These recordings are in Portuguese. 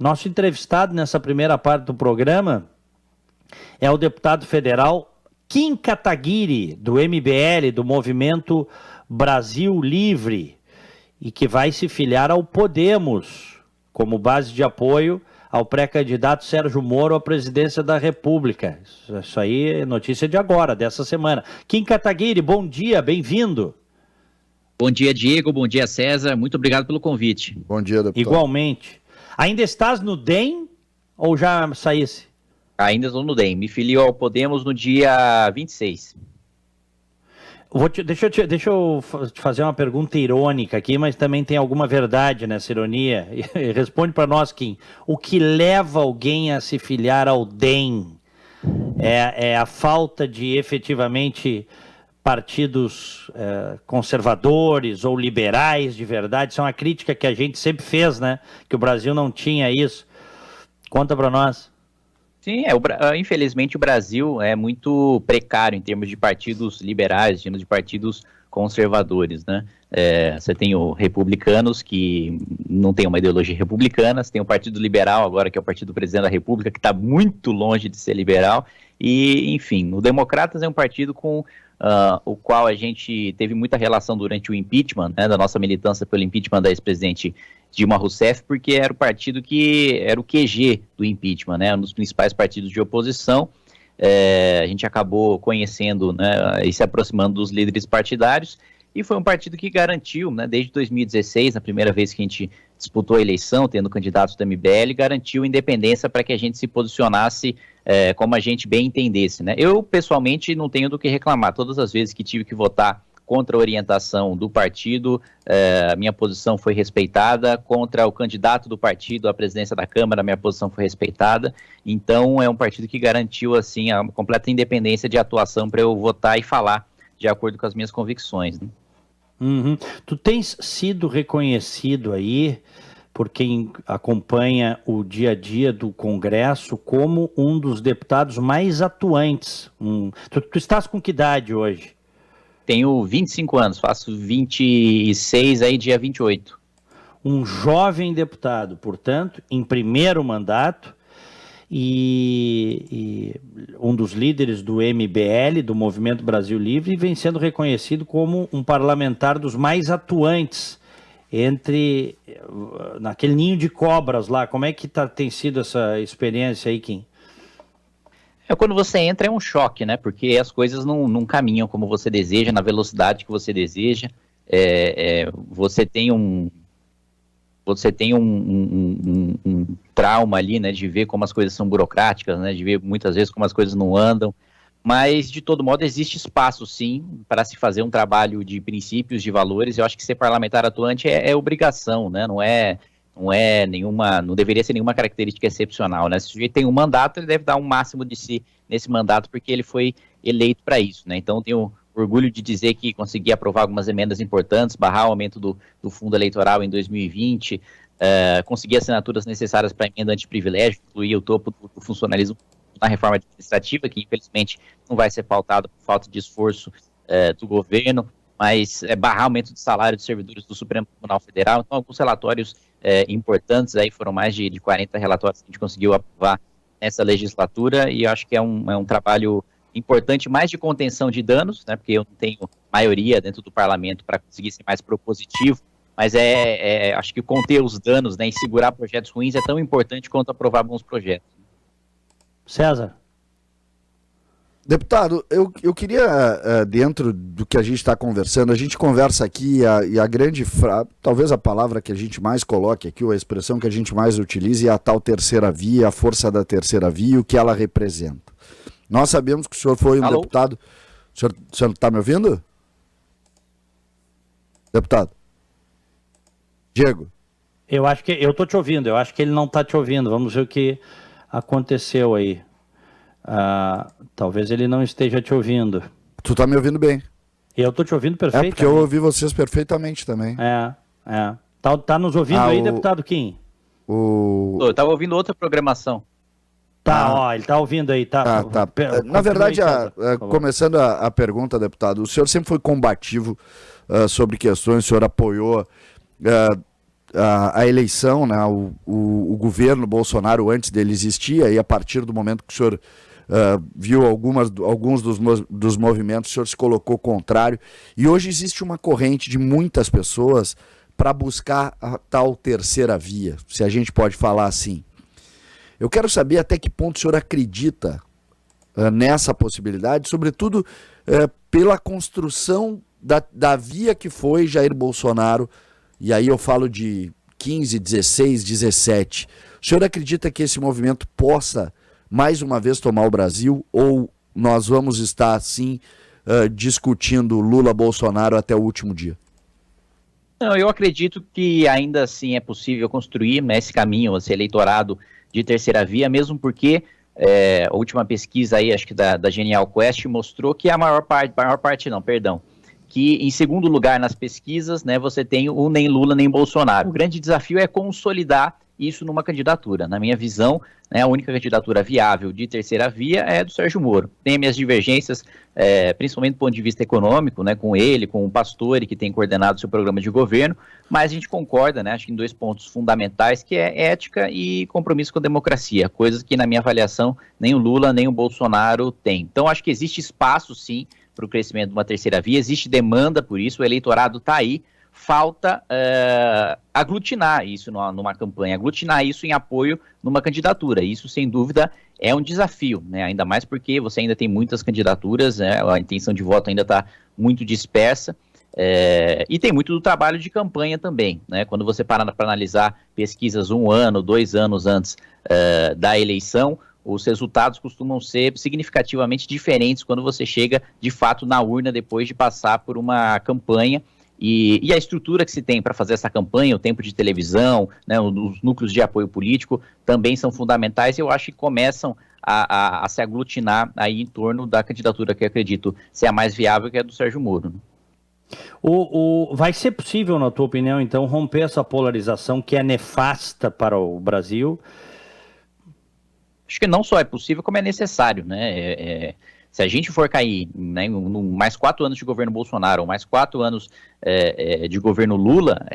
Nosso entrevistado nessa primeira parte do programa é o deputado federal Kim Kataguiri, do MBL, do Movimento Brasil Livre, e que vai se filiar ao Podemos, como base de apoio ao pré-candidato Sérgio Moro à presidência da República. Isso aí é notícia de agora, dessa semana. Kim Kataguiri, bom dia, bem-vindo. Bom dia, Diego, bom dia, César, muito obrigado pelo convite. Bom dia, deputado. Igualmente. Ainda estás no DEM ou já saísse? Ainda estou no DEM, me filio ao Podemos no dia 26. Deixa eu te fazer uma pergunta irônica aqui, mas também tem alguma verdade nessa ironia. Responde para nós, Kim. O que leva alguém a se filiar ao DEM? É a falta de efetivamente partidos conservadores ou liberais de verdade? Isso é uma crítica que a gente sempre fez, né? Que o Brasil não tinha isso. Conta para nós. Sim, infelizmente o Brasil é muito precário em termos de partidos liberais, em termos de partidos conservadores, né? Você tem os republicanos, que não tem uma ideologia republicana, você tem o Partido Liberal agora, que é o partido do presidente da República, que está muito longe de ser liberal, e, enfim, o Democratas é um partido com o qual a gente teve muita relação durante o impeachment, né, da nossa militância pelo impeachment da ex-presidente Dilma Rousseff, porque era o partido que era o QG do impeachment, né, um dos principais partidos de oposição. A gente acabou conhecendo, né, e se aproximando dos líderes partidários, e foi um partido que garantiu, né, desde 2016, na primeira vez que a gente disputou a eleição, tendo candidatos do MBL, garantiu independência para que a gente se posicionasse como a gente bem entendesse, né? Eu, pessoalmente, não tenho do que reclamar. Todas as vezes que tive que votar contra a orientação do partido, a minha posição foi respeitada. Contra o candidato do partido à presidência da Câmara, a minha posição foi respeitada. Então, é um partido que garantiu, assim, a completa independência de atuação para eu votar e falar de acordo com as minhas convicções, né? Uhum. Tu tens sido reconhecido aí, por quem acompanha o dia a dia do Congresso, como um dos deputados mais atuantes. Tu estás com que idade hoje? Tenho 25 anos, faço 26 aí dia 28. Um jovem deputado, portanto, em primeiro mandato, e um dos líderes do MBL, do Movimento Brasil Livre, e vem sendo reconhecido como um parlamentar dos mais atuantes naquele ninho de cobras lá. Como é que tem sido essa experiência aí, Kim? Quando você entra é um choque, né? Porque as coisas não caminham como você deseja, na velocidade que você deseja. Você tem um trauma ali, né? De ver como as coisas são burocráticas, né? De ver muitas vezes como as coisas não andam. Mas, de todo modo, existe espaço, sim, para se fazer um trabalho de princípios, de valores. Eu acho que ser parlamentar atuante é obrigação, né? Não deveria ser nenhuma característica excepcional, né? Se o sujeito tem um mandato, ele deve dar um máximo de si nesse mandato, porque ele foi eleito para isso, né? Então, eu tenho orgulho de dizer que consegui aprovar algumas emendas importantes, barrar o aumento do fundo eleitoral em 2020, conseguir assinaturas necessárias para a emenda antiprivilégio, incluir o topo do funcionalismo na reforma administrativa, que infelizmente não vai ser pautado por falta de esforço do governo, mas barrar aumento de salário dos servidores do Supremo Tribunal Federal. Então, alguns relatórios importantes, aí foram mais de 40 relatórios que a gente conseguiu aprovar nessa legislatura, e eu acho que é um trabalho importante, mais de contenção de danos, né, porque eu não tenho maioria dentro do parlamento para conseguir ser mais propositivo, mas acho que conter os danos, né, e segurar projetos ruins é tão importante quanto aprovar bons projetos. César. Deputado, eu queria, dentro do que a gente está conversando, a gente conversa aqui e a grande talvez a palavra que a gente mais coloque aqui, ou a expressão que a gente mais utilize, é a tal terceira via, a força da terceira via e o que ela representa. Nós sabemos que o senhor foi um Alô? deputado... O senhor está me ouvindo? Deputado? Diego? Eu acho que... Eu estou te ouvindo, eu acho que ele não está te ouvindo. Vamos ver o que aconteceu aí. Talvez ele não esteja te ouvindo. Tu está me ouvindo bem? Eu estou te ouvindo perfeitamente. Porque eu ouvi vocês perfeitamente também. Tá nos ouvindo aí, deputado Kim? Eu estava ouvindo outra programação. Ele está ouvindo aí, tá? Na verdade, começando a pergunta, deputado, o senhor sempre foi combativo sobre questões, o senhor apoiou a eleição, né, o governo Bolsonaro antes dele existia, e a partir do momento que o senhor viu alguns dos movimentos, o senhor se colocou contrário, e hoje existe uma corrente de muitas pessoas para buscar a tal terceira via, se a gente pode falar assim. Eu quero saber até que ponto o senhor acredita nessa possibilidade, sobretudo pela construção da via que foi Jair Bolsonaro, e aí eu falo de 15, 16, 17. O senhor acredita que esse movimento possa, mais uma vez, tomar o Brasil, ou nós vamos estar, assim, discutindo Lula-Bolsonaro até o último dia? Não, eu acredito que ainda assim é possível construir, né, esse caminho, esse eleitorado de terceira via, mesmo porque a última pesquisa aí, acho que da Genial Quest, mostrou que que em segundo lugar nas pesquisas, né, você tem o nem Lula nem Bolsonaro. O grande desafio é consolidar isso numa candidatura. Na minha visão, né, a única candidatura viável de terceira via é do Sérgio Moro. Tem minhas divergências, principalmente do ponto de vista econômico, né, com ele, com o Pastore, que tem coordenado seu programa de governo, mas a gente concorda, né, acho que em 2 pontos fundamentais, que é ética e compromisso com a democracia, coisas que, na minha avaliação, nem o Lula nem o Bolsonaro têm. Então, acho que existe espaço, sim, para o crescimento de uma terceira via, existe demanda por isso, o eleitorado está aí, falta aglutinar isso numa campanha, aglutinar isso em apoio numa candidatura. Isso, sem dúvida, é um desafio, né? Ainda mais porque você ainda tem muitas candidaturas, né? A intenção de voto ainda está muito dispersa, e tem muito do trabalho de campanha também, né? Quando você para analisar pesquisas 1 ano, 2 anos antes da eleição, os resultados costumam ser significativamente diferentes quando você chega, de fato, na urna depois de passar por uma campanha. E a estrutura que se tem para fazer essa campanha, o tempo de televisão, né, os núcleos de apoio político também são fundamentais, e eu acho que começam a se aglutinar aí em torno da candidatura que eu acredito ser a mais viável, que é a do Sérgio Moro. Vai ser possível, na tua opinião, então, romper essa polarização que é nefasta para o Brasil? Acho que não só é possível, como é necessário, né? Se a gente for cair, né, mais 4 anos de governo Bolsonaro, ou mais 4 anos de governo Lula,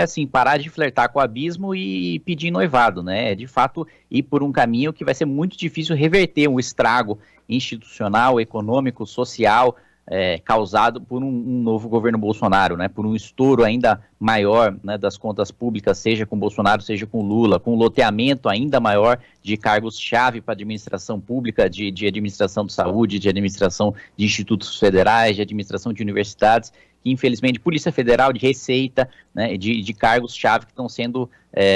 assim, parar de flertar com o abismo e pedir noivado, né? De fato, ir por um caminho que vai ser muito difícil reverter um estrago institucional, econômico, social, causado por um novo governo Bolsonaro, né, por um estouro ainda maior, né, das contas públicas, seja com Bolsonaro, seja com Lula, com um loteamento ainda maior de cargos-chave para a administração pública, de administração de saúde, de administração de institutos federais, de administração de universidades, que infelizmente Polícia Federal, de Receita, né, de cargos-chave que estão sendo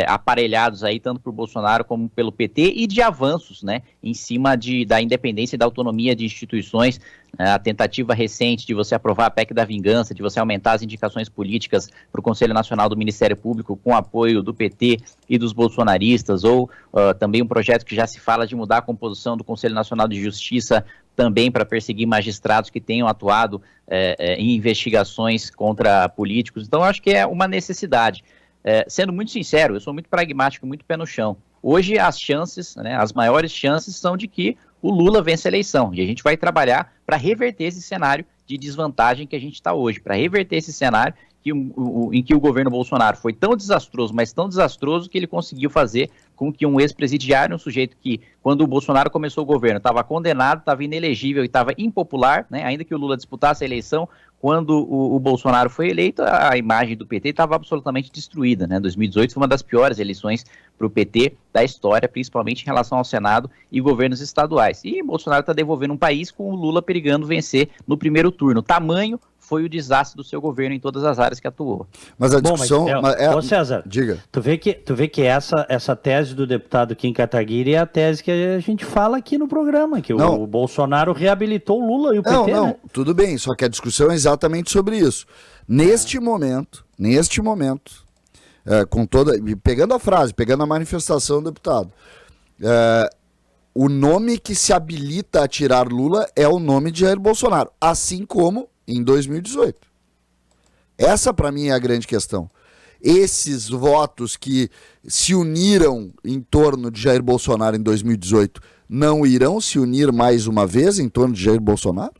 aparelhados aí, tanto por Bolsonaro como pelo PT, e de avanços, né, em cima da independência e da autonomia de instituições. A tentativa recente de você aprovar a PEC da vingança, de você aumentar as indicações políticas para o Conselho Nacional do Ministério Público com apoio do PT e dos bolsonaristas, ou também um projeto que já se fala de mudar a composição do Conselho Nacional de Justiça também para perseguir magistrados que tenham atuado em investigações contra políticos. Então, eu acho que é uma necessidade. Sendo muito sincero, eu sou muito pragmático, muito pé no chão. Hoje, as chances, né, as maiores chances são de que o Lula vence a eleição, e a gente vai trabalhar para reverter esse cenário de desvantagem que a gente está hoje, para reverter esse cenário em que o governo Bolsonaro foi tão desastroso, mas tão desastroso, que ele conseguiu fazer com que um ex-presidiário, um sujeito que, quando o Bolsonaro começou o governo, estava condenado, estava inelegível e estava impopular, né, ainda que o Lula disputasse a eleição, quando o Bolsonaro foi eleito, a imagem do PT estava absolutamente destruída, né? 2018 foi uma das piores eleições para o PT da história, principalmente em relação ao Senado e governos estaduais. E Bolsonaro está devolvendo um país com o Lula perigando vencer no primeiro turno. Tamanho foi o desastre do seu governo em todas as áreas que atuou. Mas a discussão... Ô César, diga. Tu vê que essa tese do deputado Kim Kataguiri é a tese que a gente fala aqui no programa, que o Bolsonaro reabilitou o Lula e o PT, Não, né? tudo bem, só que a discussão é exatamente sobre isso. Neste momento, pegando a frase, pegando a manifestação do deputado, o nome que se habilita a tirar Lula é o nome de Jair Bolsonaro, assim como em 2018. Essa, para mim, é a grande questão. Esses votos que se uniram em torno de Jair Bolsonaro em 2018 não irão se unir mais uma vez em torno de Jair Bolsonaro?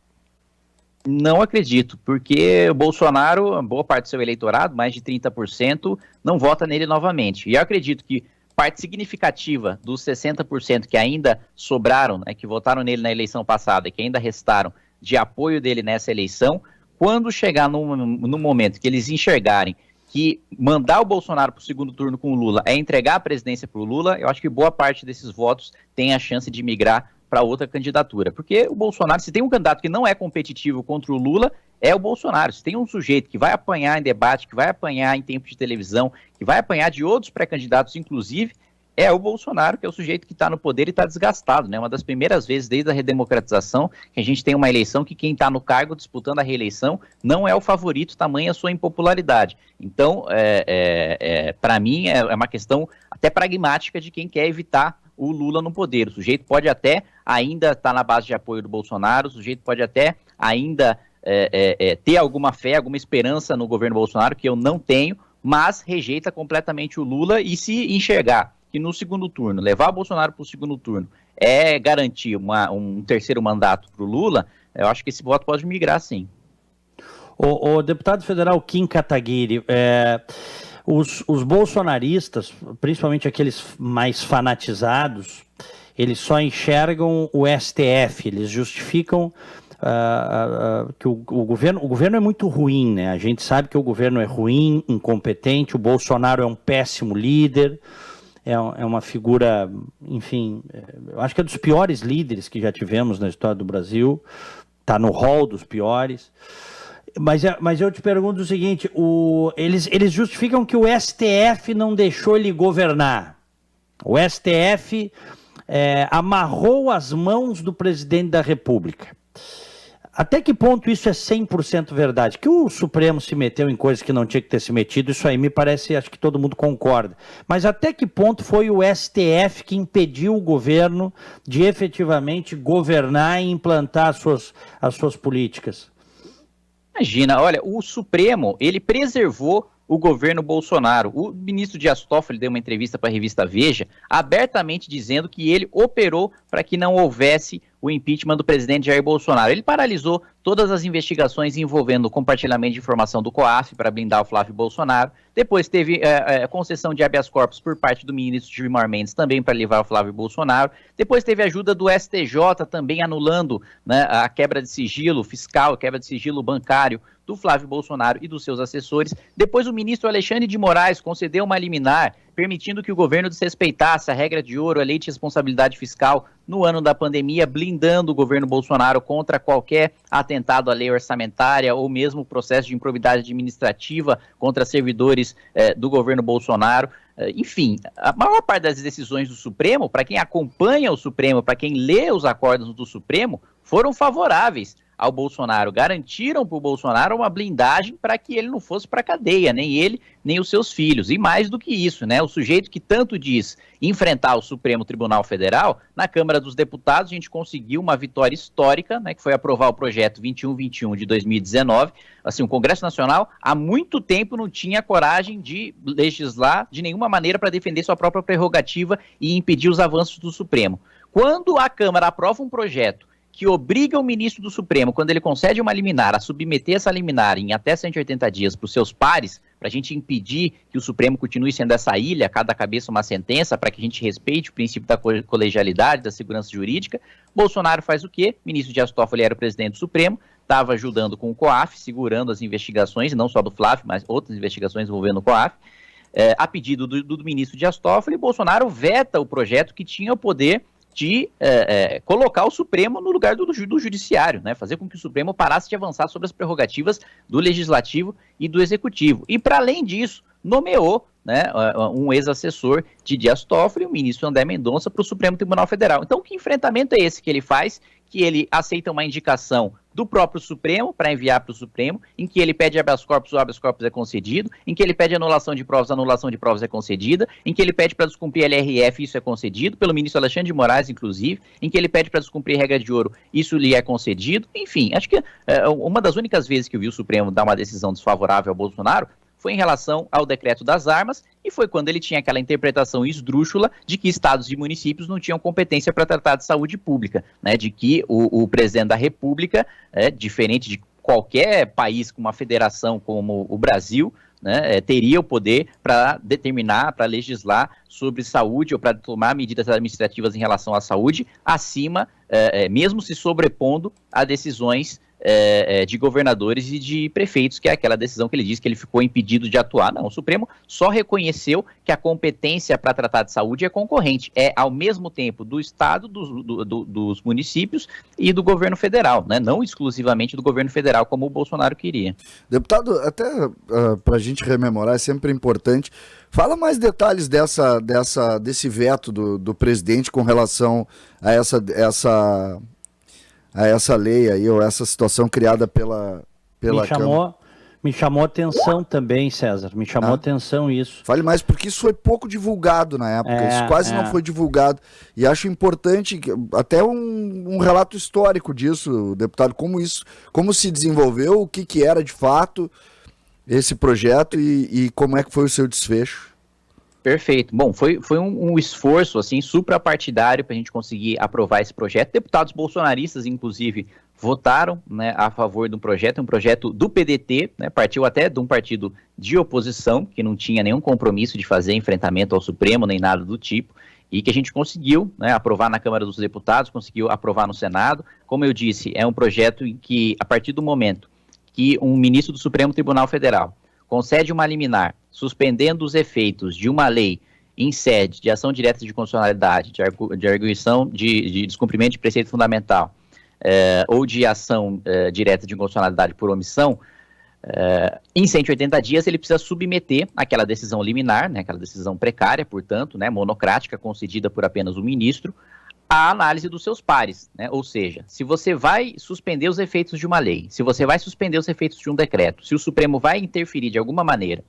Não acredito, porque o Bolsonaro, boa parte do seu eleitorado, mais de 30%, não vota nele novamente. E eu acredito que parte significativa dos 60% que ainda sobraram, né, que votaram nele na eleição passada e que ainda restaram de apoio dele nessa eleição, quando chegar no momento que eles enxergarem que mandar o Bolsonaro para o segundo turno com o Lula é entregar a presidência para o Lula, eu acho que boa parte desses votos tem a chance de migrar para outra candidatura. Porque o Bolsonaro, se tem um candidato que não é competitivo contra o Lula, é o Bolsonaro. Se tem um sujeito que vai apanhar em debate, que vai apanhar em tempo de televisão, que vai apanhar de outros pré-candidatos, inclusive, é o Bolsonaro, que é o sujeito que está no poder e está desgastado, né? Uma das primeiras vezes desde a redemocratização que a gente tem uma eleição que quem está no cargo disputando a reeleição não é o favorito, tamanha a sua impopularidade. Então, para mim, é uma questão até pragmática de quem quer evitar o Lula no poder. O sujeito pode até ainda estar na base de apoio do Bolsonaro, o sujeito pode até ainda ter alguma fé, alguma esperança no governo Bolsonaro, que eu não tenho, mas rejeita completamente o Lula e se enxergar que no segundo turno, levar o Bolsonaro para o segundo turno é garantir um terceiro mandato para o Lula, eu acho que esse voto pode migrar sim. O deputado federal Kim Kataguiri, os bolsonaristas, principalmente aqueles mais fanatizados, eles só enxergam o STF, eles justificam que o governo é muito ruim, né? A gente sabe que o governo é ruim, incompetente, o Bolsonaro é um péssimo líder, é uma figura, enfim, eu acho que é dos piores líderes que já tivemos na história do Brasil, está no rol dos piores. Mas eu te pergunto o seguinte, eles justificam que o STF não deixou ele governar. O STF amarrou as mãos do presidente da República. Até que ponto isso é 100% verdade? Que o Supremo se meteu em coisas que não tinha que ter se metido, isso aí me parece, acho que todo mundo concorda. Mas até que ponto foi o STF que impediu o governo de efetivamente governar e implantar as suas políticas? Imagina, olha, o Supremo, ele preservou o governo Bolsonaro. O ministro Dias Toffoli deu uma entrevista para a revista Veja, abertamente dizendo que ele operou para que não houvesse o impeachment do presidente Jair Bolsonaro. Ele paralisou todas as investigações envolvendo o compartilhamento de informação do COAF para blindar o Flávio Bolsonaro. Depois teve concessão de habeas corpus por parte do ministro Gilmar Mendes também para livrar o Flávio Bolsonaro. Depois teve ajuda do STJ também anulando, né, a quebra de sigilo fiscal, a quebra de sigilo bancário do Flávio Bolsonaro e dos seus assessores. Depois o ministro Alexandre de Moraes concedeu uma liminar permitindo que o governo desrespeitasse a regra de ouro, a lei de responsabilidade fiscal no ano da pandemia, blindando o governo Bolsonaro contra qualquer atentado à lei orçamentária ou mesmo processo de improbidade administrativa contra servidores do governo Bolsonaro. Enfim, a maior parte das decisões do Supremo, para quem acompanha o Supremo, para quem lê os acordos do Supremo, foram favoráveis ao Bolsonaro, garantiram para o Bolsonaro uma blindagem para que ele não fosse para a cadeia, nem ele, nem os seus filhos. E mais do que isso, né, o sujeito que tanto diz enfrentar o Supremo Tribunal Federal, na Câmara dos Deputados a gente conseguiu uma vitória histórica, né, que foi aprovar o projeto 2121 de 2019. Assim, o Congresso Nacional há muito tempo não tinha coragem de legislar de nenhuma maneira para defender sua própria prerrogativa e impedir os avanços do Supremo. Quando a Câmara aprova um projeto que obriga o ministro do Supremo, quando ele concede uma liminar, a submeter essa liminar em até 180 dias para os seus pares, para a gente impedir que o Supremo continue sendo essa ilha, cada cabeça uma sentença, para que a gente respeite o princípio da colegialidade, da segurança jurídica, Bolsonaro faz o quê? O ministro Dias Toffoli era o presidente do Supremo, estava ajudando com o COAF, segurando as investigações, não só do Flávio, mas outras investigações envolvendo o COAF. A pedido do ministro Dias Toffoli, Bolsonaro veta o projeto que tinha o poder de colocar o Supremo no lugar do Judiciário, né? Fazer com que o Supremo parasse de avançar sobre as prerrogativas do Legislativo e do Executivo. E, para além disso, nomeou, né, um ex-assessor de Dias Toffoli, o ministro André Mendonça, para o Supremo Tribunal Federal. Então, que enfrentamento é esse que ele faz? Que ele aceita uma indicação do próprio Supremo para enviar para o Supremo, em que ele pede habeas corpus, o habeas corpus é concedido, em que ele pede anulação de provas, a anulação de provas é concedida, em que ele pede para descumprir LRF, isso é concedido, pelo ministro Alexandre de Moraes, inclusive, em que ele pede para descumprir regra de ouro, isso lhe é concedido. Enfim, acho que uma das únicas vezes que eu vi o Supremo dar uma decisão desfavorável ao Bolsonaro foi em relação ao decreto das armas, e foi quando ele tinha aquela interpretação esdrúxula de que estados e municípios não tinham competência para tratar de saúde pública, né, de que o presidente da República, diferente de qualquer país com uma federação como o Brasil, né, teria o poder para determinar, para legislar sobre saúde ou para tomar medidas administrativas em relação à saúde, acima, mesmo se sobrepondo a decisões de governadores e de prefeitos, que é aquela decisão que ele disse que ele ficou impedido de atuar. Não, o Supremo só reconheceu que a competência para tratar de saúde é concorrente, é ao mesmo tempo do Estado, dos municípios e do governo federal, né? Não exclusivamente do governo federal, como o Bolsonaro queria. Deputado, até para a gente rememorar, é sempre importante, fala mais detalhes desse veto do presidente com relação a essa lei aí, ou essa situação criada pela Câmara. Me chamou atenção também, César, me chamou atenção isso. Fale mais, porque isso foi pouco divulgado na época, isso quase não foi divulgado, e acho importante, até um relato histórico disso, deputado, como se desenvolveu, o que era de fato esse projeto e como é que foi o seu desfecho. Perfeito. Bom, foi um esforço assim suprapartidário para a gente conseguir aprovar esse projeto. Deputados bolsonaristas, inclusive, votaram, né, a favor do projeto, um projeto do PDT, né, partiu até de um partido de oposição, que não tinha nenhum compromisso de fazer enfrentamento ao Supremo, nem nada do tipo, e que a gente conseguiu, né, aprovar na Câmara dos Deputados, conseguiu aprovar no Senado. Como eu disse, é um projeto em que, a partir do momento que um ministro do Supremo Tribunal Federal concede uma liminar, suspendendo os efeitos de uma lei em sede de ação direta de constitucionalidade, de arguição de descumprimento de preceito fundamental, ou de ação direta de inconstitucionalidade por omissão, em 180 dias ele precisa submeter aquela decisão liminar, né, aquela decisão precária, portanto, né, monocrática, concedida por apenas o ministro, à análise dos seus pares, né? Ou seja, se você vai suspender os efeitos de uma lei, se você vai suspender os efeitos de um decreto, se o Supremo vai interferir de alguma maneira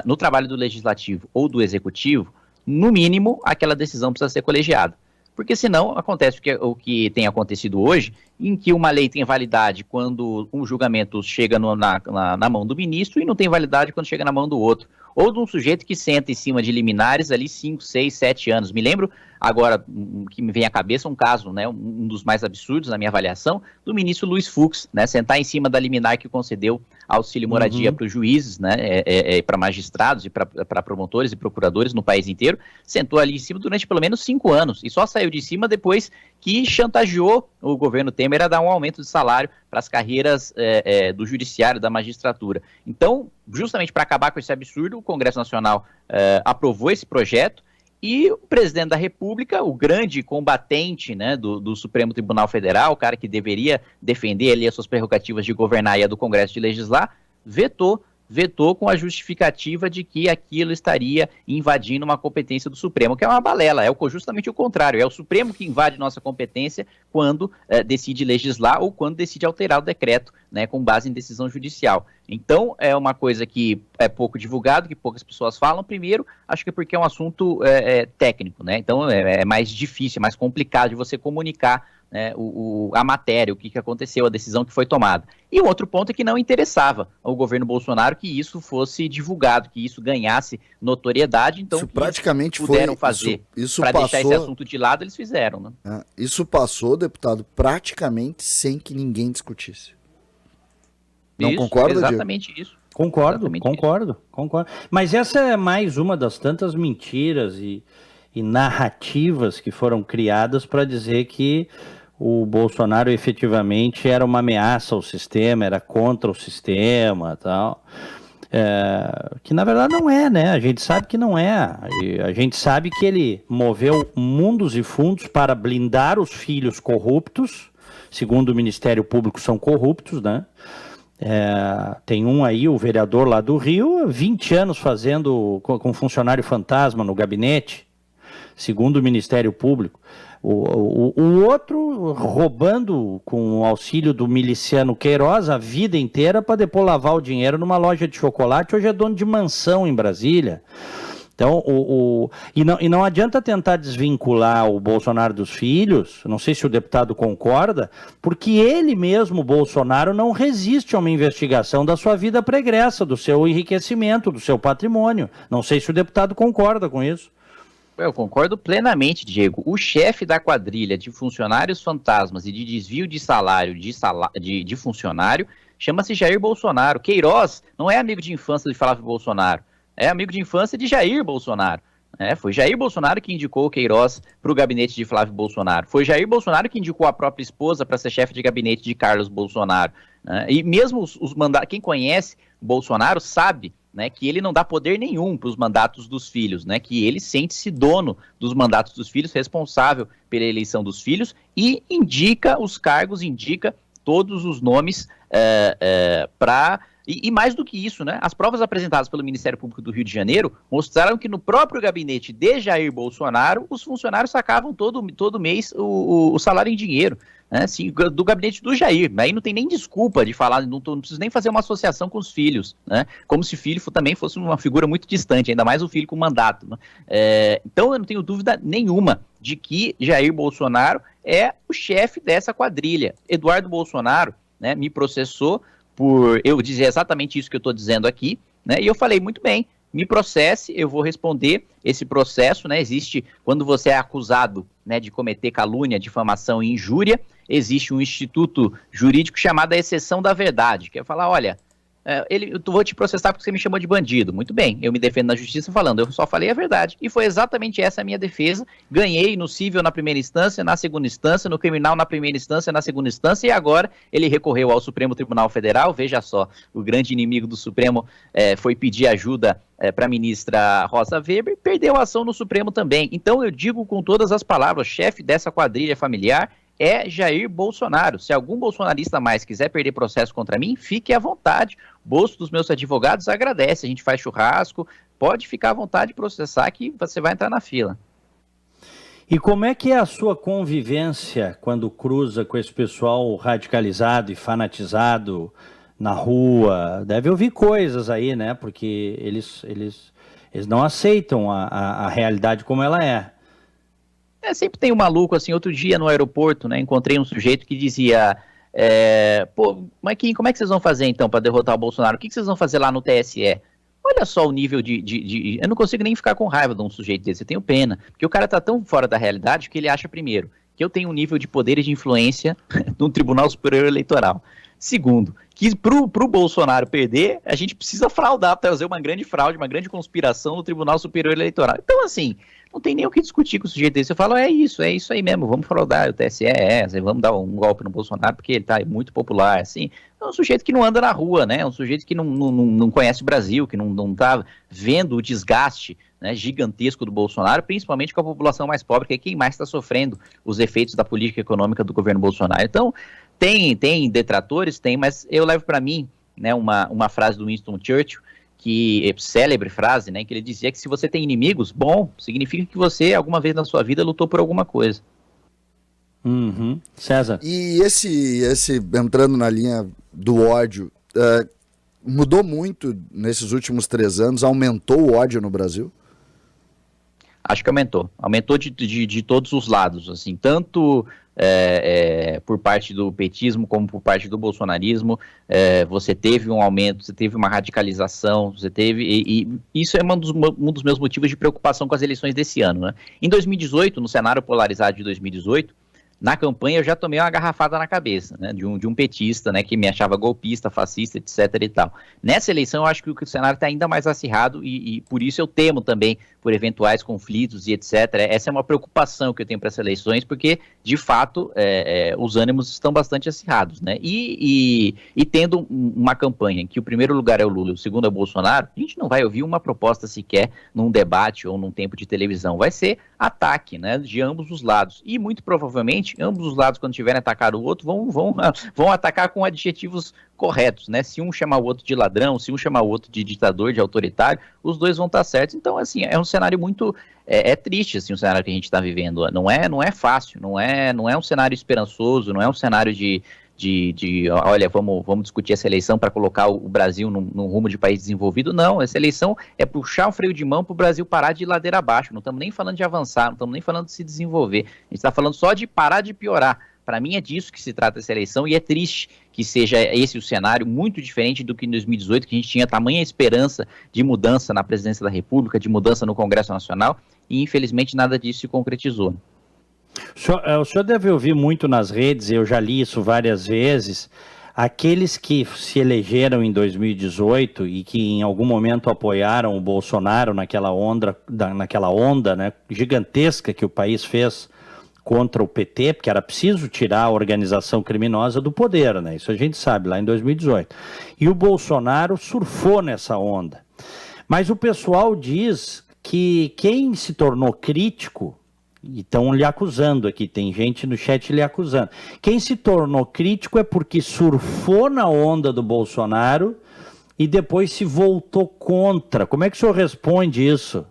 no trabalho do Legislativo ou do Executivo, no mínimo, aquela decisão precisa ser colegiada. Porque senão acontece o que tem acontecido hoje, em que uma lei tem validade quando um julgamento chega na mão do ministro e não tem validade quando chega na mão do outro. Ou de um sujeito que senta em cima de liminares ali 5, 6, 7 anos. Me lembro agora, que me vem à cabeça um caso, né, um dos mais absurdos na minha avaliação, do ministro Luiz Fux, né, sentar em cima da liminar que concedeu auxílio moradia para os juízes, né, para magistrados e para promotores e procuradores no país inteiro, sentou ali em cima durante pelo menos 5 anos e só saiu de cima depois que chantageou o governo Temer a dar um aumento de salário para as carreiras do judiciário, da magistratura. Então, justamente para acabar com esse absurdo, o Congresso Nacional aprovou esse projeto e o presidente da República, o grande combatente, né, do Supremo Tribunal Federal, o cara que deveria defender ali as suas prerrogativas de governar e a do Congresso de legislar, vetou com a justificativa de que aquilo estaria invadindo uma competência do Supremo, que é uma balela, justamente o contrário, é o Supremo que invade nossa competência quando decide legislar ou quando decide alterar o decreto, né, com base em decisão judicial. Então, é uma coisa que é pouco divulgado, que poucas pessoas falam. Primeiro, acho que é porque é um assunto técnico, né? Então é mais difícil, é mais complicado de você comunicar, né, a matéria, o que aconteceu, a decisão que foi tomada. E o outro ponto é que não interessava ao governo Bolsonaro que isso fosse divulgado, que isso ganhasse notoriedade, então isso praticamente puderam fazer para deixar esse assunto de lado, eles fizeram, né? Isso passou, deputado, praticamente sem que ninguém discutisse. Não concorda, exatamente Diego? Isso. Concordo. Mas essa é mais uma das tantas mentiras e narrativas que foram criadas para dizer que o Bolsonaro efetivamente era uma ameaça ao sistema, era contra o sistema, tal. Que na verdade não é, né? A gente sabe que não é. A gente sabe que ele moveu mundos e fundos para blindar os filhos corruptos, segundo o Ministério Público são corruptos, né? Tem um aí, o vereador lá do Rio, 20 anos fazendo com funcionário fantasma no gabinete, segundo o Ministério Público. O outro roubando com o auxílio do miliciano Queiroz a vida inteira para depois lavar o dinheiro numa loja de chocolate. Hoje é dono de mansão em Brasília. Então, e não adianta tentar desvincular o Bolsonaro dos filhos, não sei se o deputado concorda, porque ele mesmo, Bolsonaro, não resiste a uma investigação da sua vida pregressa, do seu enriquecimento, do seu patrimônio. Não sei se o deputado concorda com isso. Eu concordo plenamente, Diego. O chefe da quadrilha de funcionários fantasmas e de desvio de salário de funcionário chama-se Jair Bolsonaro. Queiroz não é amigo de infância de Flávio Bolsonaro, é amigo de infância de Jair Bolsonaro. Foi Jair Bolsonaro que indicou o Queiroz para o gabinete de Flávio Bolsonaro. Foi Jair Bolsonaro que indicou a própria esposa para ser chefe de gabinete de Carlos Bolsonaro. E mesmo os mandatos, quem conhece Bolsonaro sabe, né, que ele não dá poder nenhum para os mandatos dos filhos, né, que ele sente-se dono dos mandatos dos filhos, responsável pela eleição dos filhos e indica os cargos, indica todos os nomes para... E mais do que isso, né, as provas apresentadas pelo Ministério Público do Rio de Janeiro mostraram que no próprio gabinete de Jair Bolsonaro, os funcionários sacavam todo mês o salário em dinheiro, né, assim, do gabinete do Jair. Aí não tem nem desculpa de falar, não preciso nem fazer uma associação com os filhos, né, como se filho também fosse uma figura muito distante, ainda mais o filho com mandato. Né. Então eu não tenho dúvida nenhuma de que Jair Bolsonaro é o chefe dessa quadrilha. Eduardo Bolsonaro, né, me processou por eu dizer exatamente isso que eu estou dizendo aqui, né? E eu falei, muito bem, me processe, eu vou responder esse processo, né? Existe, quando você é acusado, né, de cometer calúnia, difamação e injúria, existe um instituto jurídico chamado a exceção da verdade, que é falar, olha, eu vou te processar porque você me chamou de bandido. Muito bem, eu me defendo na justiça falando, eu só falei a verdade. E foi exatamente essa a minha defesa. Ganhei no cível na primeira instância, na segunda instância, no criminal na primeira instância, na segunda instância, e agora ele recorreu ao Supremo Tribunal Federal. Veja só, o grande inimigo do Supremo foi pedir ajuda para a ministra Rosa Weber, perdeu a ação no Supremo também. Então eu digo com todas as palavras, o chefe dessa quadrilha familiar é Jair Bolsonaro. Se algum bolsonarista mais quiser perder processo contra mim, fique à vontade. O bolso dos meus advogados agradece. A gente faz churrasco, pode ficar à vontade de processar que você vai entrar na fila. E como é que é a sua convivência quando cruza com esse pessoal radicalizado e fanatizado na rua? Deve ouvir coisas aí, né? Porque eles não aceitam a realidade como ela é. Sempre tem um maluco, assim, outro dia no aeroporto, né, encontrei um sujeito que dizia, Marquinhos, como é que vocês vão fazer então para derrotar o Bolsonaro? O que vocês vão fazer lá no TSE? Olha só o nível eu não consigo nem ficar com raiva de um sujeito desse, eu tenho pena, porque o cara tá tão fora da realidade que ele acha, primeiro, que eu tenho um nível de poder e de influência no Tribunal Superior Eleitoral. Segundo, que pro Bolsonaro perder, a gente precisa fraudar, trazer uma grande fraude, uma grande conspiração no Tribunal Superior Eleitoral. Então, assim, não tem nem o que discutir com o sujeito desse. Eu falo, é isso aí mesmo, vamos fraudar o TSE, vamos dar um golpe no Bolsonaro, porque ele tá muito popular, assim. É um sujeito que não anda na rua, né? É um sujeito que não conhece o Brasil, que não tá vendo o desgaste, né, gigantesco do Bolsonaro, principalmente com a população mais pobre, que é quem mais está sofrendo os efeitos da política econômica do governo Bolsonaro. Então, tem detratores, mas eu levo para mim, né, uma frase do Winston Churchill, que célebre frase, né, que ele dizia que se você tem inimigos, bom, significa que você alguma vez na sua vida lutou por alguma coisa. Uhum. César. E esse entrando na linha do ódio, mudou muito nesses últimos 3 anos? Aumentou o ódio no Brasil? Acho que aumentou de todos os lados, assim, tanto por parte do petismo como por parte do bolsonarismo. Você teve um aumento, você teve uma radicalização, e isso é um dos meus motivos de preocupação com as eleições desse ano, né? Em 2018, no cenário polarizado de 2018, na campanha eu já tomei uma garrafada na cabeça, né, de um petista, né, que me achava golpista, fascista, etc. e tal. Nessa eleição eu acho que o cenário está ainda mais acirrado e por isso eu temo também por eventuais conflitos e etc. Essa é uma preocupação que eu tenho para essas eleições, porque de fato os ânimos estão bastante acirrados, né, e tendo uma campanha em que o primeiro lugar é o Lula e o segundo é o Bolsonaro, a gente não vai ouvir uma proposta sequer num debate ou num tempo de televisão, vai ser ataque, né, de ambos os lados, e muito provavelmente ambos os lados, quando tiverem atacar o outro, vão atacar com adjetivos corretos, né? Se um chamar o outro de ladrão, se um chamar o outro de ditador, de autoritário, os dois vão estar certos. Então, assim, é um cenário muito triste, assim, o cenário que a gente está vivendo. Não é fácil, não é um cenário esperançoso, não é um cenário de olha, vamos discutir essa eleição para colocar o Brasil num rumo de país desenvolvido. Não, essa eleição é puxar o freio de mão para o Brasil parar de ladeira abaixo. Não estamos nem falando de avançar, não estamos nem falando de se desenvolver. A gente está falando só de parar de piorar. Para mim é disso que se trata essa eleição, e é triste que seja esse o cenário, muito diferente do que em 2018, que a gente tinha tamanha esperança de mudança na presidência da República, de mudança no Congresso Nacional, e infelizmente nada disso se concretizou. O senhor deve ouvir muito nas redes, eu já li isso várias vezes, aqueles que se elegeram em 2018 e que em algum momento apoiaram o Bolsonaro naquela onda, né, gigantesca que o país fez contra o PT, porque era preciso tirar a organização criminosa do poder, né? Isso a gente sabe, lá em 2018. E o Bolsonaro surfou nessa onda. Mas o pessoal diz que quem se tornou crítico, e estão lhe acusando aqui, tem gente no chat lhe acusando, quem se tornou crítico é porque surfou na onda do Bolsonaro e depois se voltou contra. Como é que o senhor responde isso?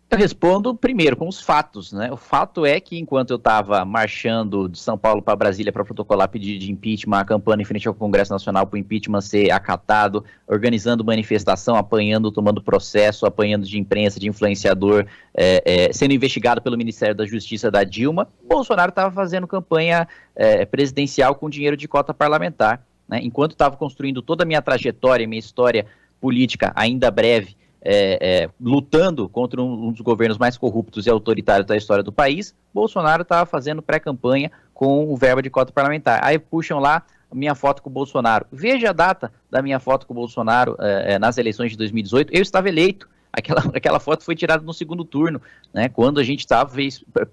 Eu respondo primeiro com os fatos, né? O fato é que enquanto eu estava marchando de São Paulo para Brasília para protocolar pedido de impeachment, acampando em frente ao Congresso Nacional para o impeachment ser acatado, organizando manifestação, apanhando, tomando processo, apanhando de imprensa, de influenciador, sendo investigado pelo Ministério da Justiça da Dilma, Bolsonaro estava fazendo campanha presidencial com dinheiro de cota parlamentar, né? Enquanto estava construindo toda a minha trajetória, minha história política ainda breve, lutando contra um dos governos mais corruptos e autoritários da história do país, Bolsonaro estava fazendo pré-campanha com o verba de cota parlamentar. Aí puxam lá a minha foto com o Bolsonaro. Veja a data da minha foto com o Bolsonaro nas eleições de 2018. Eu estava eleito. Aquela foto foi tirada no segundo turno, né, quando a gente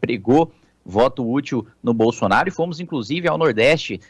pregou voto útil no Bolsonaro e fomos, inclusive, ao Nordeste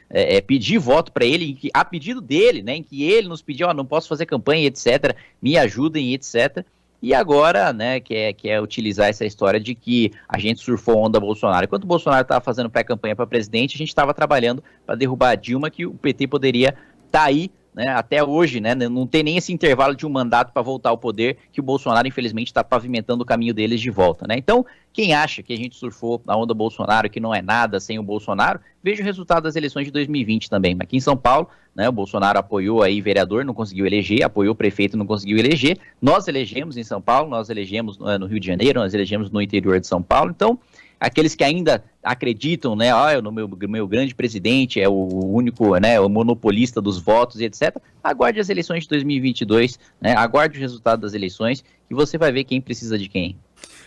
pedir voto para ele, a pedido dele, né, em que ele nos pediu, não posso fazer campanha, etc., me ajudem, etc., e agora, né, quer utilizar essa história de que a gente surfou a onda Bolsonaro. Enquanto o Bolsonaro estava fazendo pré-campanha para presidente, a gente estava trabalhando para derrubar a Dilma, que o PT poderia estar aí, né, até hoje, né, não tem nem esse intervalo de um mandato para voltar ao poder, que o Bolsonaro, infelizmente, está pavimentando o caminho deles de volta, né? Então, quem acha que a gente surfou a onda Bolsonaro, que não é nada sem o Bolsonaro, veja o resultado das eleições de 2020 também. Aqui em São Paulo, né, o Bolsonaro apoiou aí vereador, não conseguiu eleger, apoiou prefeito, não conseguiu eleger. Nós elegemos em São Paulo, nós elegemos no Rio de Janeiro, nós elegemos no interior de São Paulo. Então, aqueles que ainda acreditam, né, no meu grande presidente é o único, né, o monopolista dos votos e etc., aguarde as eleições de 2022, né, aguarde o resultado das eleições, que você vai ver quem precisa de quem.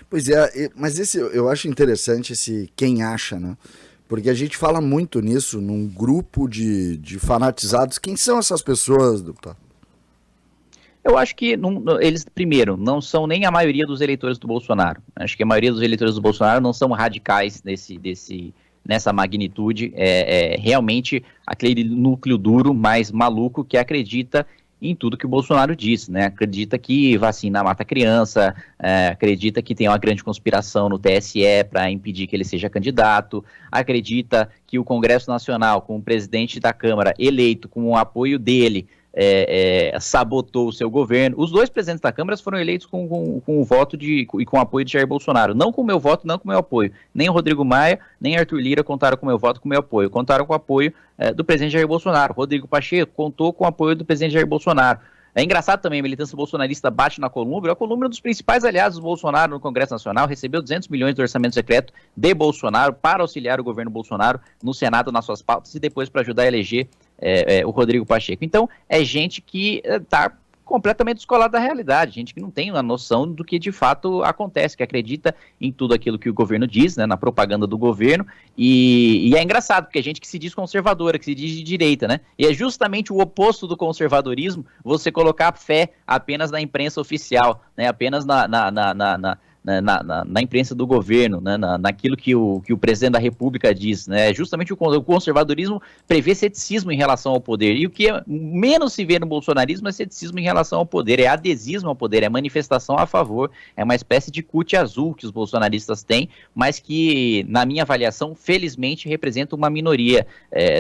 Pois é, mas eu acho interessante esse quem acha, né? Porque a gente fala muito nisso num grupo de fanatizados. Quem são essas pessoas, deputado? Eu acho que eles, primeiro, não são nem a maioria dos eleitores do Bolsonaro. Acho que a maioria dos eleitores do Bolsonaro não são radicais nessa magnitude. Realmente aquele núcleo duro, mais maluco, que acredita em tudo que o Bolsonaro diz, né? Acredita que vacina mata criança, acredita que tem uma grande conspiração no TSE para impedir que ele seja candidato, acredita que o Congresso Nacional, com o presidente da Câmara eleito, com o apoio dele, sabotou o seu governo. Os dois presidentes da Câmara foram eleitos com o voto e com o apoio de Jair Bolsonaro. Não com o meu voto, não com o meu apoio. Nem o Rodrigo Maia, nem Arthur Lira contaram com o meu voto, com o meu apoio. Contaram com o apoio do presidente Jair Bolsonaro. Rodrigo Pacheco contou com o apoio do presidente Jair Bolsonaro. É engraçado também, a militância bolsonarista bate na Colúmbia. A Colúmbia é um dos principais aliados do Bolsonaro no Congresso Nacional, recebeu 200 milhões do orçamento secreto de Bolsonaro para auxiliar o governo Bolsonaro no Senado nas suas pautas e depois para ajudar a eleger o Rodrigo Pacheco. Então, é gente que está completamente descolada da realidade, gente que não tem a noção do que de fato acontece, que acredita em tudo aquilo que o governo diz, né, na propaganda do governo, e é engraçado, porque é gente que se diz conservadora, que se diz de direita, né, e é justamente o oposto do conservadorismo você colocar fé apenas na imprensa oficial, né, apenas na imprensa do governo, né, naquilo que o presidente da República diz, né, justamente o conservadorismo prevê ceticismo em relação ao poder, e o que menos se vê no bolsonarismo é ceticismo em relação ao poder, é adesismo ao poder, é manifestação a favor, é uma espécie de cut azul que os bolsonaristas têm, mas que, na minha avaliação, felizmente representa uma minoria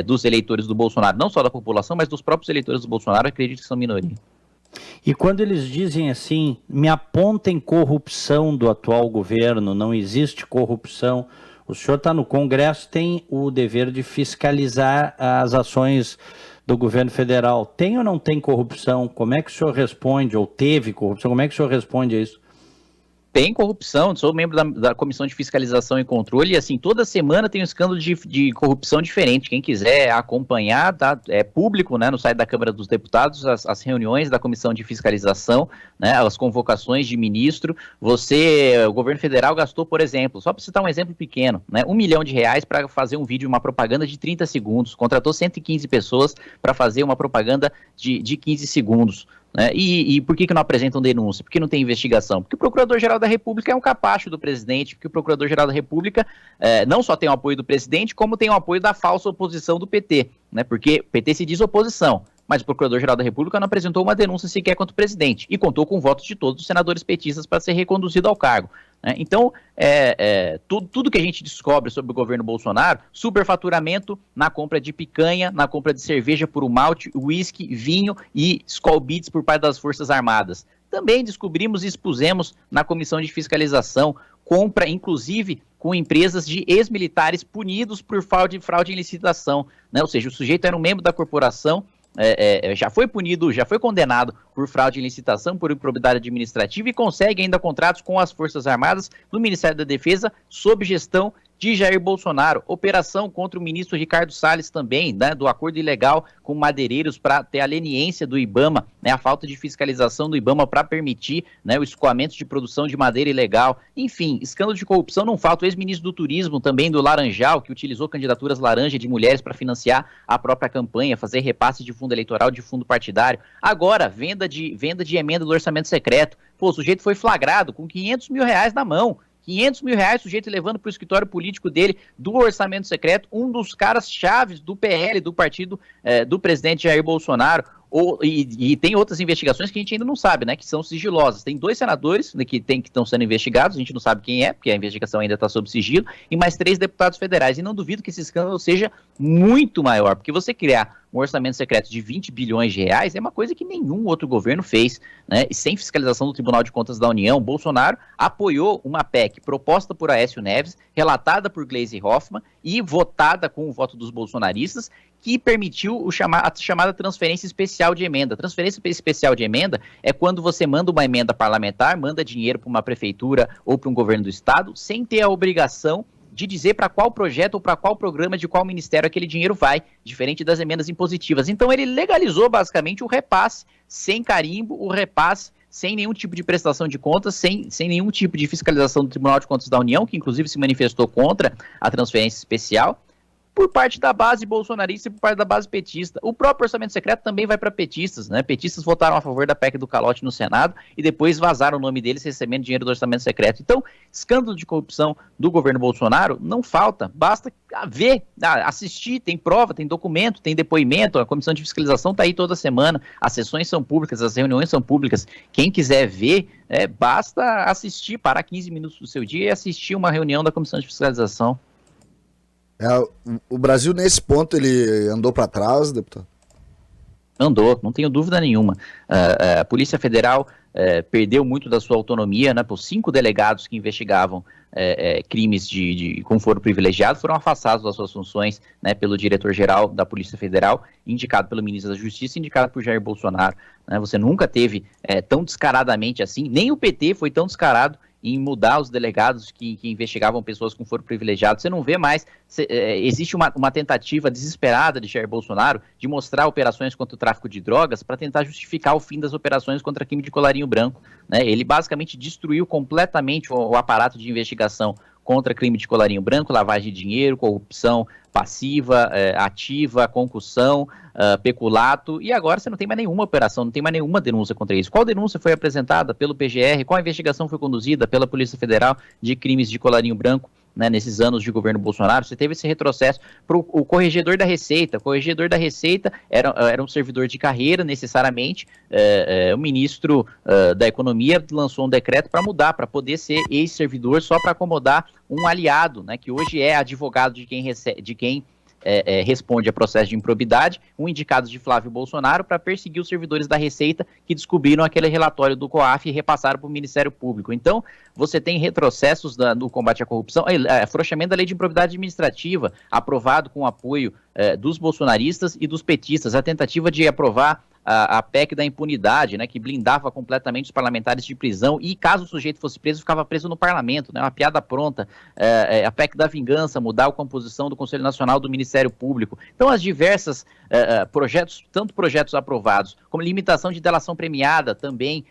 dos eleitores do Bolsonaro, não só da população, mas dos próprios eleitores do Bolsonaro, acredito que são minoria. E quando eles dizem assim, me apontem corrupção do atual governo, não existe corrupção, o senhor está no Congresso, tem o dever de fiscalizar as ações do governo federal. Tem ou não tem corrupção? Como é que o senhor responde? Ou teve corrupção? Como é que o senhor responde a isso? Tem corrupção, sou membro da Comissão de Fiscalização e Controle, e assim, toda semana tem um escândalo de corrupção diferente. Quem quiser acompanhar, tá? É público, né, no site da Câmara dos Deputados, as reuniões da Comissão de Fiscalização, né, as convocações de ministro. O governo federal gastou, por exemplo, só para citar um exemplo pequeno, né, R$1 milhão para fazer um vídeo, uma propaganda de 30 segundos, contratou 115 pessoas para fazer uma propaganda de 15 segundos. Né? E por que não apresentam denúncia? Por que não tem investigação? Porque o Procurador-Geral da República é um capacho do presidente, porque o Procurador-Geral da República não só tem o apoio do presidente, como tem o apoio da falsa oposição do PT, né? Porque o PT se diz oposição, mas o Procurador-Geral da República não apresentou uma denúncia sequer contra o presidente, e contou com votos de todos os senadores petistas para ser reconduzido ao cargo. Né? Então, tudo que a gente descobre sobre o governo Bolsonaro, superfaturamento na compra de picanha, na compra de cerveja por um malte, uísque, vinho e Skol Beats por parte das Forças Armadas. Também descobrimos e expusemos na Comissão de Fiscalização, compra inclusive com empresas de ex-militares punidos por fraude em licitação. Né? Ou seja, o sujeito era um membro da corporação, já foi punido, já foi condenado por fraude em licitação, por improbidade administrativa e consegue ainda contratos com as Forças Armadas do Ministério da Defesa sob gestão de Jair Bolsonaro. Operação contra o ministro Ricardo Salles também, né, do acordo ilegal com madeireiros para ter a leniência do IBAMA, né, a falta de fiscalização do IBAMA para permitir, né, o escoamento de produção de madeira ilegal. Enfim, escândalo de corrupção não falta. O ex-ministro do Turismo também, do Laranjal, que utilizou candidaturas laranja de mulheres para financiar a própria campanha, fazer repasse de fundo eleitoral, de fundo partidário. Agora, venda de emenda do orçamento secreto. Pô, o sujeito foi flagrado com R$500 mil na mão. R$500 mil, o sujeito levando para o escritório político dele do orçamento secreto, um dos caras chaves do PL, do partido do presidente Jair Bolsonaro. E tem outras investigações que a gente ainda não sabe, né, que são sigilosas. Tem 2 senadores que estão sendo investigados, a gente não sabe quem é, porque a investigação ainda está sob sigilo, e mais 3 deputados federais. E não duvido que esse escândalo seja muito maior, porque você criar um orçamento secreto de R$20 bilhões é uma coisa que nenhum outro governo fez, né, e sem fiscalização do Tribunal de Contas da União. Bolsonaro apoiou uma PEC proposta por Aécio Neves, relatada por Gleisi Hoffmann e votada com o voto dos bolsonaristas, que permitiu a chamada transferência especial de emenda. Transferência especial de emenda é quando você manda uma emenda parlamentar, manda dinheiro para uma prefeitura ou para um governo do estado, sem ter a obrigação de dizer para qual projeto ou para qual programa de qual ministério aquele dinheiro vai, diferente das emendas impositivas. Então ele legalizou basicamente o repasse sem carimbo, o repasse sem nenhum tipo de prestação de contas, sem nenhum tipo de fiscalização do Tribunal de Contas da União, que inclusive se manifestou contra a transferência especial, por parte da base bolsonarista e por parte da base petista. O próprio orçamento secreto também vai para petistas, né? Petistas votaram a favor da PEC do calote no Senado e depois vazaram o nome deles recebendo dinheiro do orçamento secreto. Então, escândalo de corrupção do governo Bolsonaro não falta, basta ver, assistir, tem prova, tem documento, tem depoimento, a comissão de fiscalização está aí toda semana, as sessões são públicas, as reuniões são públicas. Quem quiser ver, basta assistir, parar 15 minutos do seu dia e assistir uma reunião da comissão de fiscalização. O Brasil, nesse ponto, ele andou para trás, deputado? Andou, não tenho dúvida nenhuma. A Polícia Federal perdeu muito da sua autonomia, né? Por 5 delegados que investigavam crimes com foro privilegiado foram afastados das suas funções, né, pelo diretor-geral da Polícia Federal, indicado pelo ministro da Justiça, indicado por Jair Bolsonaro. Né? Você nunca teve tão descaradamente assim, nem o PT foi tão descarado em mudar os delegados que investigavam pessoas com foro privilegiado. Você não vê mais, existe uma tentativa desesperada de Jair Bolsonaro de mostrar operações contra o tráfico de drogas para tentar justificar o fim das operações contra crime de colarinho branco. Né? Ele basicamente destruiu completamente o aparato de investigação contra crime de colarinho branco, lavagem de dinheiro, corrupção passiva, ativa, concussão, peculato, e agora você não tem mais nenhuma operação, não tem mais nenhuma denúncia contra isso. Qual denúncia foi apresentada pelo PGR? Qual investigação foi conduzida pela Polícia Federal de crimes de colarinho branco, né, nesses anos de governo Bolsonaro? Você teve esse retrocesso para o corregedor da Receita. O corregedor da Receita era um servidor de carreira, necessariamente. O ministro da Economia lançou um decreto para mudar, para poder ser ex-servidor só para acomodar um aliado, né, que hoje é advogado de quem responde a processo de improbidade, um indicado de Flávio Bolsonaro, para perseguir os servidores da Receita que descobriram aquele relatório do COAF e repassaram para o Ministério Público. Então, você tem retrocessos no combate à corrupção, afrouxamento da lei de improbidade administrativa, aprovado com o apoio dos bolsonaristas e dos petistas, a tentativa de aprovar a PEC da impunidade, né, que blindava completamente os parlamentares de prisão e caso o sujeito fosse preso, ficava preso no parlamento, né, uma piada pronta. A PEC da vingança, mudar a composição do Conselho Nacional do Ministério Público. Então, as diversas projetos, tanto projetos aprovados, como limitação de delação premiada também,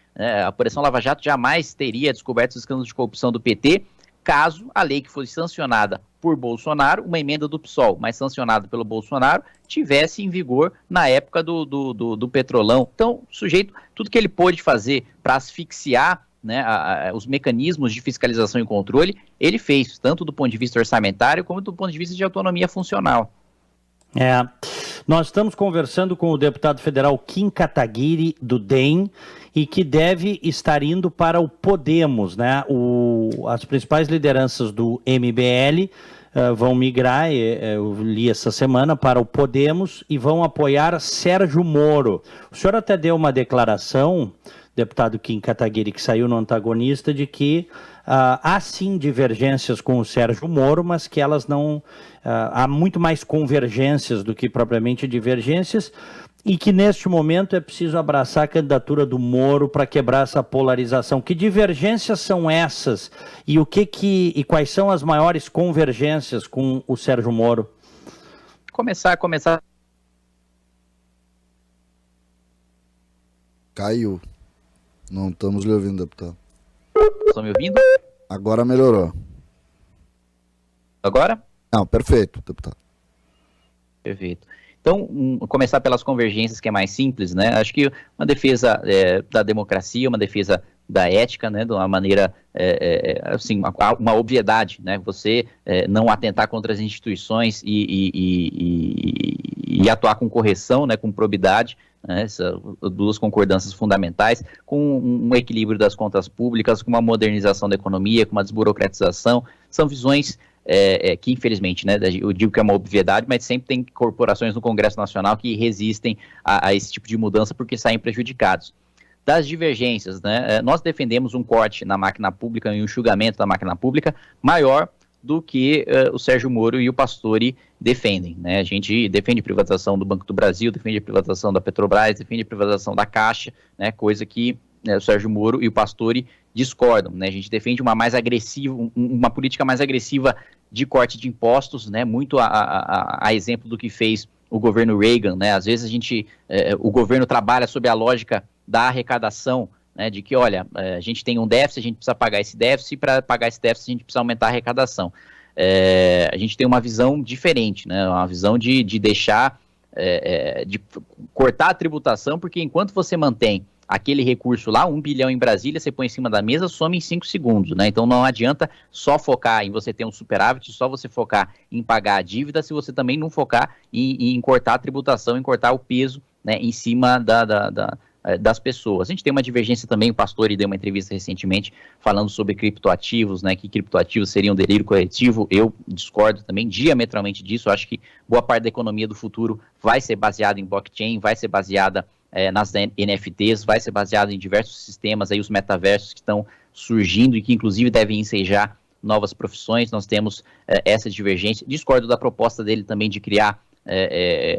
a Operação Lava Jato jamais teria descoberto os escândalos de corrupção do PT, caso a lei que fosse sancionada por Bolsonaro, uma emenda do PSOL, mas sancionada pelo Bolsonaro, tivesse em vigor na época do Petrolão. Então, o sujeito, tudo que ele pôde fazer para asfixiar, né, os mecanismos de fiscalização e controle, ele fez, tanto do ponto de vista orçamentário, como do ponto de vista de autonomia funcional. Nós estamos conversando com o deputado federal Kim Kataguiri, do DEM, e que deve estar indo para o Podemos, né? As principais lideranças do MBL vão migrar, eu li essa semana, para o Podemos e vão apoiar Sérgio Moro. O senhor até deu uma declaração, deputado Kim Kataguiri, que saiu no Antagonista, de que há sim divergências com o Sérgio Moro, mas que elas não... há muito mais convergências do que propriamente divergências, e que neste momento é preciso abraçar a candidatura do Moro para quebrar essa polarização. Que divergências são essas? E e quais são as maiores convergências com o Sérgio Moro? Começar. Caiu. Não estamos lhe ouvindo, deputado. Estão me ouvindo? Agora melhorou. Agora? Não, perfeito, deputado. Perfeito. Então, começar pelas convergências, que é mais simples, né? Acho que uma defesa da democracia, uma defesa da ética, né? De uma maneira, assim, uma obviedade, né? Você não atentar contra as instituições e atuar com correção, né? Com probidade, né? Essas duas concordâncias fundamentais, com um equilíbrio das contas públicas, com uma modernização da economia, com uma desburocratização, são visões que infelizmente, né, eu digo que é uma obviedade, mas sempre tem corporações no Congresso Nacional que resistem a esse tipo de mudança porque saem prejudicados. Das divergências, né, nós defendemos um corte na máquina pública e um enxugamento da máquina pública maior do que o Sérgio Moro e o Pastore defendem, né? A gente defende a privatização do Banco do Brasil, defende a privatização da Petrobras, defende a privatização da Caixa, né, coisa que o Sérgio Moro e o Pastore discordam, né? A gente defende uma política mais agressiva de corte de impostos, né? Muito a exemplo do que fez o governo Reagan, né? Às vezes o governo trabalha sob a lógica da arrecadação, né? De que, olha, a gente tem um déficit, a gente precisa pagar esse déficit, e para pagar esse déficit a gente precisa aumentar a arrecadação. A gente tem uma visão diferente, né? Uma visão de deixar, de cortar a tributação, porque enquanto você mantém aquele recurso lá, 1 bilhão em Brasília, você põe em cima da mesa, some em 5 segundos, né? Então não adianta só focar em você ter um superávit, só você focar em pagar a dívida, se você também não focar em cortar a tributação, em cortar o peso, né, em cima das pessoas. A gente tem uma divergência também, o Pastore deu uma entrevista recentemente falando sobre criptoativos, né, que criptoativos seriam um delírio coletivo. Eu discordo também diametralmente disso. Eu acho que boa parte da economia do futuro vai ser baseada em blockchain, vai ser baseada nas NFTs, vai ser baseado em diversos sistemas, aí os metaversos que estão surgindo e que inclusive devem ensejar novas profissões. Nós temos essa divergência. Discordo da proposta dele também de criar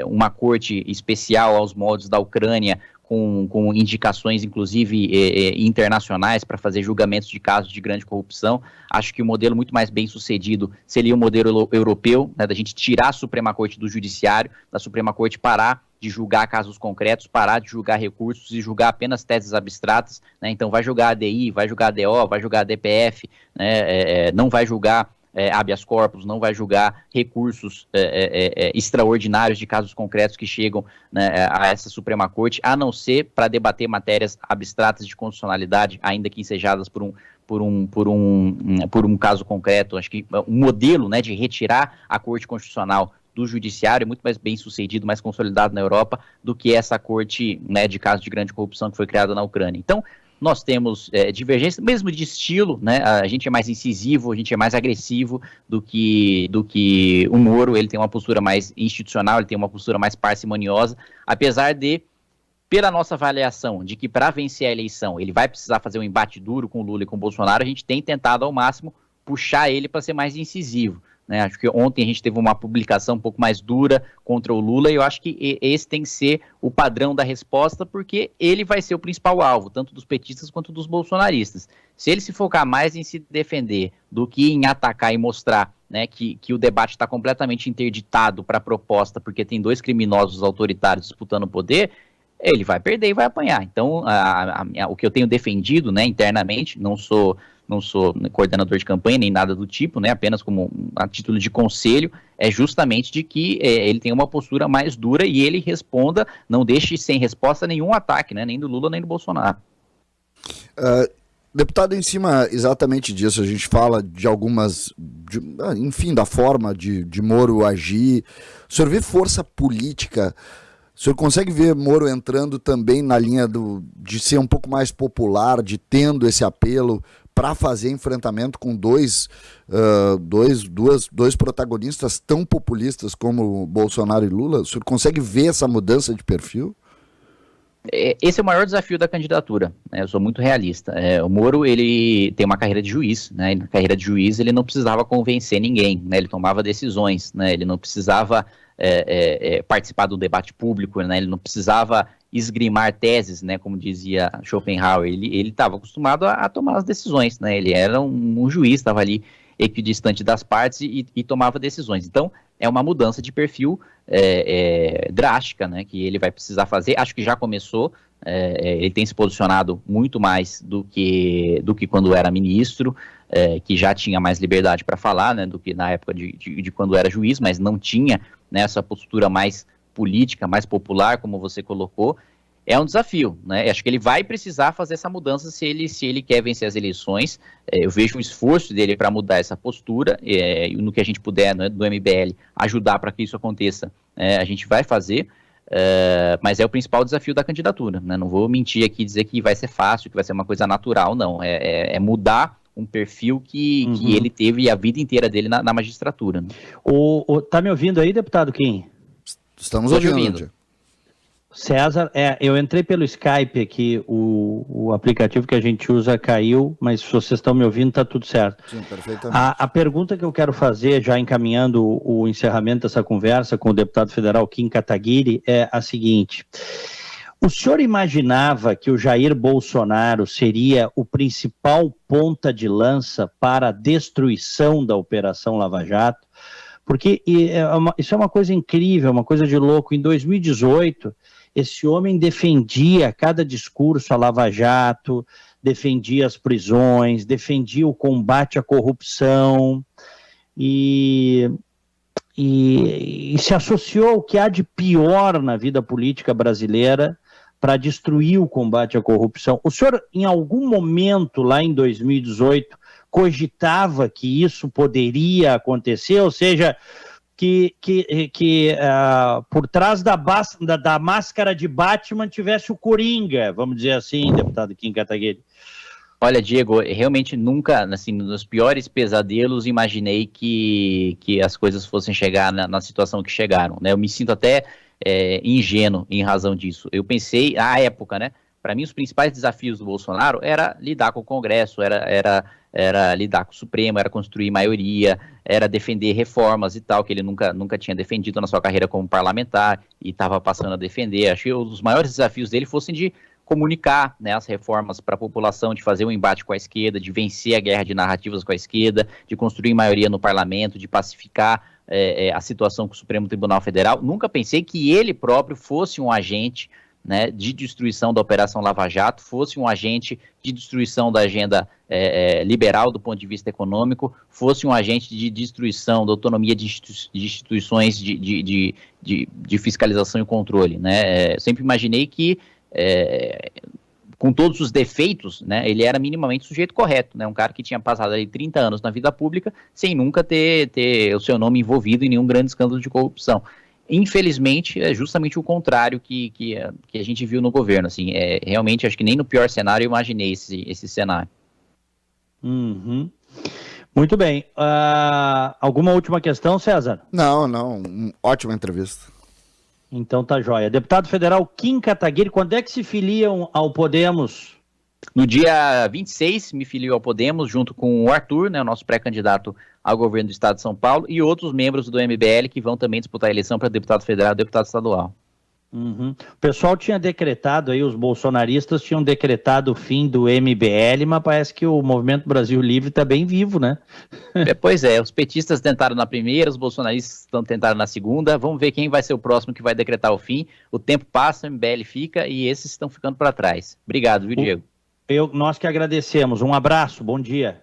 uma corte especial aos moldes da Ucrânia, com indicações, inclusive, internacionais para fazer julgamentos de casos de grande corrupção. Acho que o modelo muito mais bem sucedido seria o modelo europeu, né, da gente tirar a Suprema Corte do Judiciário, da Suprema Corte parar de julgar casos concretos, parar de julgar recursos e julgar apenas teses abstratas, né? Então vai julgar a ADI, vai julgar a DO, vai julgar a DPF, né? Não vai julgar habeas corpus, não vai julgar recursos extraordinários de casos concretos que chegam, né, a essa Suprema Corte, a não ser para debater matérias abstratas de constitucionalidade, ainda que ensejadas por um caso concreto. Acho que o modelo, né, de retirar a Corte Constitucional do Judiciário é muito mais bem sucedido, mais consolidado na Europa do que essa corte, né, de casos de grande corrupção que foi criada na Ucrânia. Então, nós temos divergência, mesmo de estilo, né? A gente é mais incisivo, a gente é mais agressivo do que o Moro. Ele tem uma postura mais institucional, ele tem uma postura mais parcimoniosa, apesar de, pela nossa avaliação de que para vencer a eleição ele vai precisar fazer um embate duro com o Lula e com o Bolsonaro, a gente tem tentado ao máximo puxar ele para ser mais incisivo, né? Acho que ontem a gente teve uma publicação um pouco mais dura contra o Lula e eu acho que esse tem que ser o padrão da resposta, porque ele vai ser o principal alvo, tanto dos petistas quanto dos bolsonaristas. Se ele se focar mais em se defender do que em atacar e mostrar, né, que o debate está completamente interditado para a proposta, porque tem 2 criminosos autoritários disputando o poder, ele vai perder e vai apanhar. Então, o que eu tenho defendido, né, internamente, não sou coordenador de campanha nem nada do tipo, né, apenas como a título de conselho, é justamente de que ele tem uma postura mais dura e ele responda, não deixe sem resposta nenhum ataque, né, nem do Lula nem do Bolsonaro. Deputado, em cima exatamente disso, a gente fala de algumas, enfim, da forma de Moro agir. O senhor vê força política? O senhor consegue ver Moro entrando também na linha de ser um pouco mais popular, de tendo esse apelo para fazer enfrentamento com dois protagonistas tão populistas como Bolsonaro e Lula? O senhor consegue ver essa mudança de perfil? Esse é o maior desafio da candidatura, né? Eu sou muito realista. O Moro, ele tem uma carreira de juiz, né? E na carreira de juiz ele não precisava convencer ninguém, né? Ele tomava decisões, né? Ele não precisava participar do debate público, né? Ele não precisava esgrimar teses, né? Como dizia Schopenhauer, ele estava acostumado a tomar as decisões, né? Ele era um juiz, estava ali equidistante das partes e tomava decisões. Então, é uma mudança de perfil drástica, né, que ele vai precisar fazer. Acho que já começou, ele tem se posicionado muito mais do que quando era ministro, que já tinha mais liberdade para falar, né, do que na época de quando era juiz, mas não tinha, né, essa postura mais política, mais popular, como você colocou. É um desafio, né? Acho que ele vai precisar fazer essa mudança se ele quer vencer as eleições. Eu vejo um esforço dele para mudar essa postura, no que a gente puder, né, do MBL, ajudar para que isso aconteça, a gente vai fazer, mas é o principal desafio da candidatura, né? Não vou mentir aqui e dizer que vai ser fácil, que vai ser uma coisa natural, não. É mudar um perfil que ele teve a vida inteira dele na magistratura. Né? Tá me ouvindo aí, deputado Kim? Estamos ouvindo. César, eu entrei pelo Skype aqui, o aplicativo que a gente usa caiu, mas se vocês estão me ouvindo, está tudo certo. Sim, perfeitamente. A pergunta que eu quero fazer, já encaminhando o encerramento dessa conversa com o deputado federal Kim Kataguiri, é a seguinte: o senhor imaginava que o Jair Bolsonaro seria o principal ponta de lança para a destruição da Operação Lava Jato? Porque isso é uma coisa incrível, uma coisa de louco. Em 2018... esse homem defendia cada discurso a Lava Jato, defendia as prisões, defendia o combate à corrupção e se associou ao que há de pior na vida política brasileira para destruir o combate à corrupção. O senhor, em algum momento, lá em 2018, cogitava que isso poderia acontecer? Ou seja, que por trás da máscara de Batman tivesse o Coringa, vamos dizer assim, deputado Kim Kataguiri. Olha, Diego, realmente nunca, assim, nos piores pesadelos, imaginei que as coisas fossem chegar na situação que chegaram, né? Eu me sinto até ingênuo em razão disso. Eu pensei, à época, né? Para mim, os principais desafios do Bolsonaro era lidar com o Congresso, era lidar com o Supremo, era construir maioria, era defender reformas e tal, que ele nunca tinha defendido na sua carreira como parlamentar e estava passando a defender. Acho que os maiores desafios dele fossem de comunicar, né, as reformas para a população, de fazer um embate com a esquerda, de vencer a guerra de narrativas com a esquerda, de construir maioria no parlamento, de pacificar a situação com o Supremo Tribunal Federal. Nunca pensei que ele próprio fosse um agente, né, de destruição da Operação Lava Jato, fosse um agente de destruição da agenda liberal do ponto de vista econômico, fosse um agente de destruição da autonomia de instituições de fiscalização e controle, né? Sempre imaginei que, com todos os defeitos, né, ele era minimamente o sujeito correto, né? Um cara que tinha passado ali 30 anos na vida pública sem nunca ter o seu nome envolvido em nenhum grande escândalo de corrupção. Infelizmente, é justamente o contrário que a gente viu no governo. Assim, realmente, acho que nem no pior cenário eu imaginei esse cenário. Uhum. Muito bem. Alguma última questão, César? Não. Ótima entrevista. Então tá joia. Deputado federal Kim Kataguiri, quando é que se filiam ao Podemos? No dia 26, me filiou ao Podemos, junto com o Arthur, né, o nosso pré-candidato ao governo do estado de São Paulo, e outros membros do MBL que vão também disputar a eleição para deputado federal e deputado estadual. Uhum. O pessoal tinha decretado aí, os bolsonaristas tinham decretado o fim do MBL, mas parece que o Movimento Brasil Livre está bem vivo, né? Pois é, os petistas tentaram na primeira, os bolsonaristas tentaram na segunda, vamos ver quem vai ser o próximo que vai decretar o fim. O tempo passa, o MBL fica e esses estão ficando para trás. Obrigado, viu, Diego? Nós que agradecemos. Um abraço, bom dia.